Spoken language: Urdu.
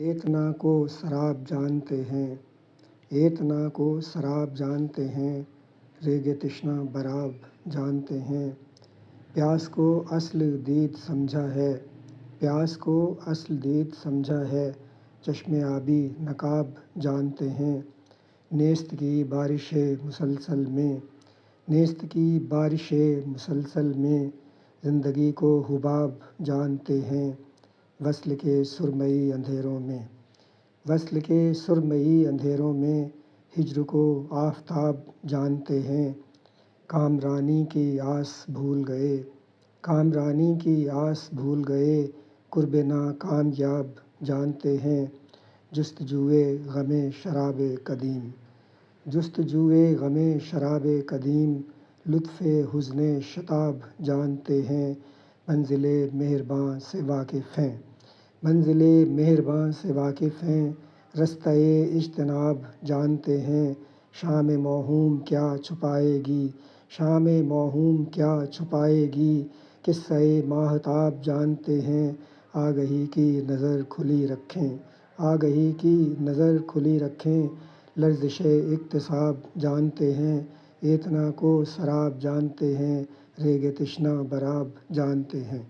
ایتنا کو سراب جانتے ہیں، ایتنا کو سراب جانتے ہیں، ریگ تشنہ براب جانتے ہیں۔ پیاس کو اصل دید سمجھا ہے، پیاس کو اصل دید سمجھا ہے، چشم آبی نقاب جانتے ہیں۔ نیست کی بارش مسلسل میں، نیست کی بارش مسلسل میں، زندگی کو حباب جانتے ہیں۔ وصل کے سرمئی اندھیروں میں، وصل کے سرمئی اندھیروں میں، ہجر کو آفتاب جانتے ہیں۔ کامرانی کی آس بھول گئے، کامرانی کی آس بھول گئے، قرب ناکامیاب جانتے ہیں۔ جستجوئے غم شراب قدیم، جستجوئے غم شراب قدیم، لطف حزن شتاب جانتے ہیں۔ منزل مہرباں سے واقف ہیں، منزل مہرباں سے واقف ہیں، رستہ اجتناب جانتے ہیں۔ شام موہوم کیا چھپائے گی، شام موہوم کیا چھپائے گی، قصہ ماہتاب جانتے ہیں۔ آگہی کی نظر کھلی رکھیں، آگہی کی نظر کھلی رکھیں، لرزش اقتصاب جانتے ہیں۔ ایتنا کو سراب جانتے ہیں، ریگ تشنہ براب جانتے ہیں۔